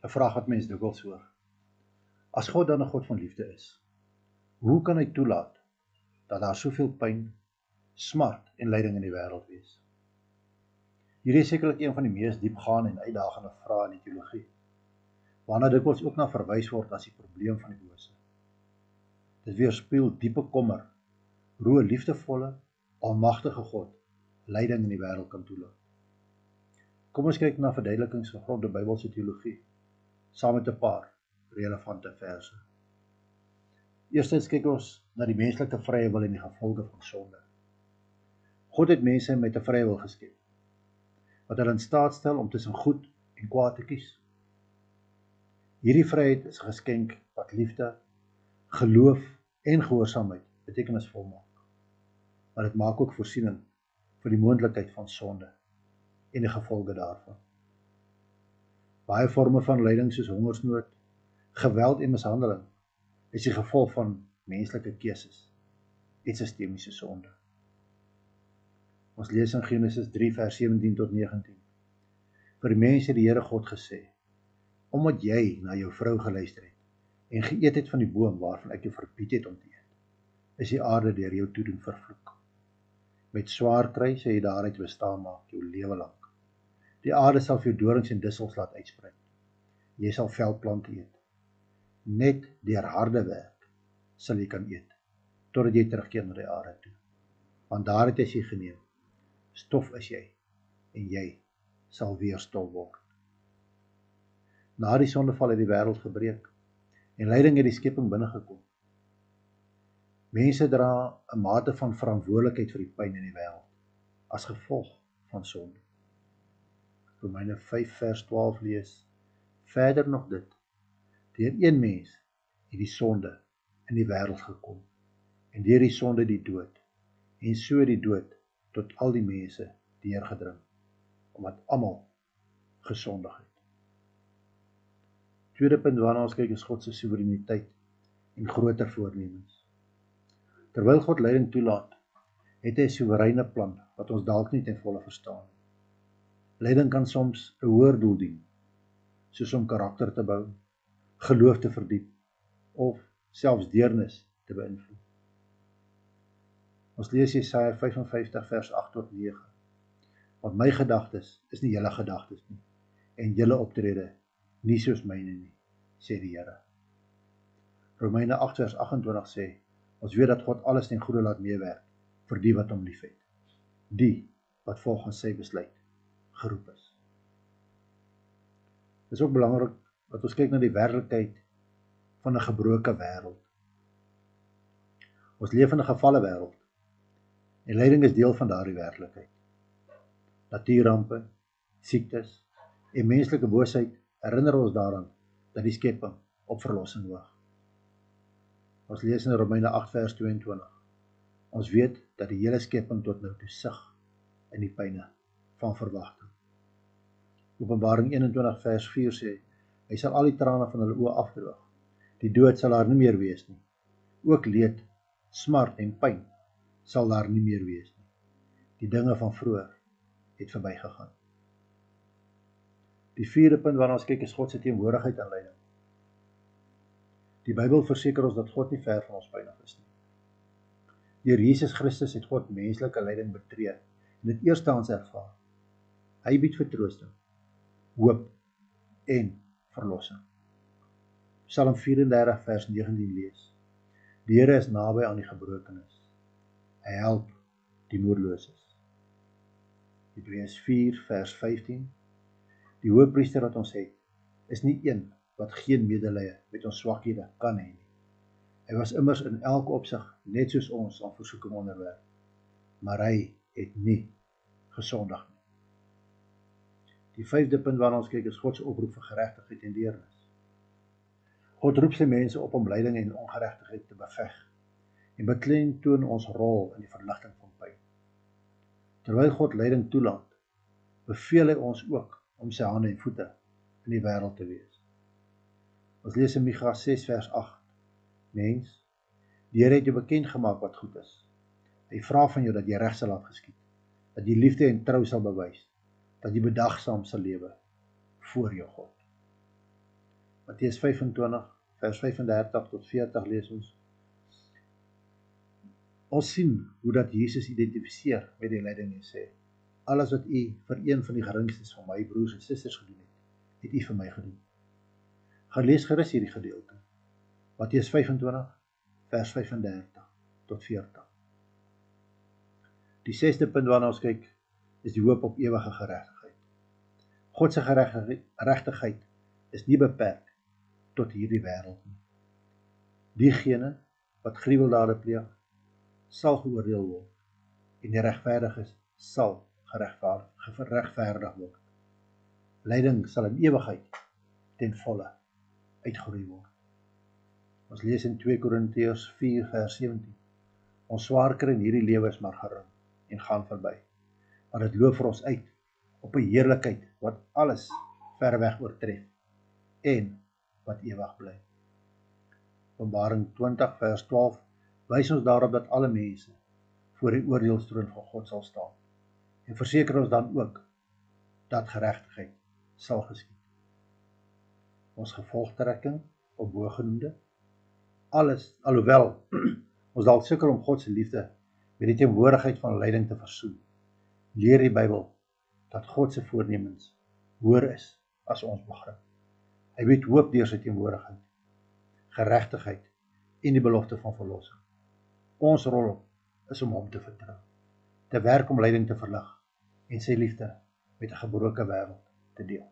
'n vraag wat mens dikwels hoor. As God dan 'n God van liefde is, hoe kan hy toelaat dat daar soveel pyn, smart en lyding in die wêreld wees? Hierdie is sekerlik een van die mees diepgaande en uitdagende vrae in die teologie, waarna dikwels ook na verwys word as die probleem van die bose. Dit weerspieël diepe kommer, hoe 'n liefdevolle, almagtige God lyding in die wêreld kan toelaat. Kom ons kyk na verduidelikings gegronde Bybelse teologie, saam met 'n paar relevante verse. Eerstens kyk ons na die menslike vrye wil en die gevolge van sonde. God het mense met 'n vrye wil geskep, wat hulle in staat stel om tussen goed en kwaad te kies. Hierdie vryheid is 'n geskenk wat liefde, geloof en gehoorsaamheid betekenisvol maak. Maar dit maak ook voorsiening vir die moontlikheid van sonde en die gevolge daarvan. Baie vorme van lyding soos hongersnood, geweld en mishandeling is die gevolg van menslike keuses en sistemiese sonde. Ons lees in Genesis 3 vers 17 tot 19. Vir die mens het die Here God gesê, omdat jy na jou vrou geluister het en geëet het van die boom waarvan ek jou verbied het om te eet, is die aarde deur jou toedoen vervloek. Met swaar kry sal jy daaruit bestaan maak jou lewe lank. Die aarde sal vir jou dorings en dissels laat uitsprei. Jy sal veldplante eet. Net deur harde werk sal jy kan eet, totdat jy terugkeer na die aarde toe. Want daar het jy geneem, stof is jy, en jy sal weer stof word. Na die sondeval het die wêreld gebreek, en lyding het die skepping binnegekom. Mense dra 'n mate van verantwoordelikheid vir die pyn in die wêreld, as gevolg van sonde. Romeine 5 vers 12 lees, verder nog dit, deur een mens het die sonde in die wêreld gekom, en deur die sonde die dood, en so die dood tot al die mense deurgedring, omdat almal gesondig het. Tweede punt waarna ons kyk is God se soewereiniteit en groter voornemens. Terwyl God lyding toelaat, het hy 'n soewereine plan wat ons dalk nie ten volle verstaan. Lyding kan soms 'n hoër doel dien, soos om karakter te bou, geloof te verdiep of selfs deernis te beïnvloed. Ons lees Jesaja 55 vers 8 tot 9. Want my gedagtes is nie julle gedagtes nie, en julle optrede nie soos myne nie, sê die Here. Romeine 8 vers 28 sê, ons weet dat God alles ten goeie laat meewerk vir die wat hom liefhet, die wat volgens sy besluit geroep is. Dit is ook belangrik dat ons kyk na die werklikheid van 'n gebroke wêreld. Ons leef in 'n gefalle wêreld, en lyding is deel van daardie werklikheid. Natuurrampe, siektes en menslike boosheid herinner ons daaraan dat die skepping op verlossing wag. Ons lees in Romeine 8 vers 22. Ons weet dat die hele skepping tot nou toe sug in die pyne van verwagting. Openbaring 21 vers 4 sê, hy sal al die trane van hulle oë afdroog. Die dood sal daar nie meer wees nie. Ook leed, smart en pyn sal daar nie meer wees nie. Die dinge van vroeër het verbygegaan. Die vierde punt waarna ons kyk is God se teenwoordigheid in lyding. Die Bybel verseker ons dat God nie ver van ons pynig is nie. Deur Jesus Christus het God menslike lyding betree en dit eerstehands ervaar. Hy bied vertroosting, hoop en verlossing. Psalm 34 vers 19 lees. Die Here is naby aan die gebrokenes. Hy help die moedeloses. Hebreërs 4 vers 15. Die hoëpriester wat ons het, is nie een wat geen medelee met ons swakhede kan hê nie. Hy was immers in elke opsig net soos ons aan versoeking onderwerp, maar hy het nie gesondig nie. Die vyfde punt waarna ons kyk is God se oproep vir geregtigheid en deernis. God roep sy mense op om lyding en ongeregtigheid te beveg en beklemtoon ons rol in die verligting van pyn. Terwyl God lyding toelaat, beveel hy ons ook om sy hande en voete in die wêreld te wees. Ons lees in Micha 6 vers 8. Mens, die Here het jou bekend gemaak wat goed is. Hy vra van jou dat jy reg sal laat geskied, dat jy liefde en trou sal bewys, dat jy bedagsaam sal lewe voor jou God. Matteus 25, vers 35 tot 40 lees ons. Ons sien hoe dat Jesus identifiseer met die lyding en sê, alles wat u vir een van die geringstes van my broers en susters gedoen het u vir my gedoen. Gaan lees gerus hierdie gedeelte. Matteus 25, vers 35 tot 40. Die 6de punt waarna ons kyk, is die hoop op ewige geregtigheid. God se geregtigheid is nie beperk tot hierdie wêreld nie. Diegene wat gruweldade pleeg, sal geoordeel word, en die regverdiges sal geregverdig word. Lyding sal in ewigheid ten volle uitgeroei word. Ons lees in 2 Korintiërs 4 vers 17. Ons swaarkry in hierdie lewe is maar gering en gaan verby. Maar dit loop vir ons uit op 'n heerlikheid wat alles ver weg oortref en wat ewig bly. Openbaring 20 vers 12 wys ons daarop dat alle mense voor die oordeelstroon van God sal staan. En verseker ons dan ook dat geregtigheid sal geskied. Ons gevolgtrekking op bogenoemde, alles, alhoewel ons dalk sukkel om God se liefde met die teenwoordigheid van lyding te versoen, leer die Bybel dat God se voornemens hoër is as ons begrip. Hy weet hoop deur sy teenwoordigheid, geregtigheid en die belofte van verlossing. Ons rol is om hom te vertrou, te werk om lyding te verlig en sy liefde met 'n gebroke wêreld te deel.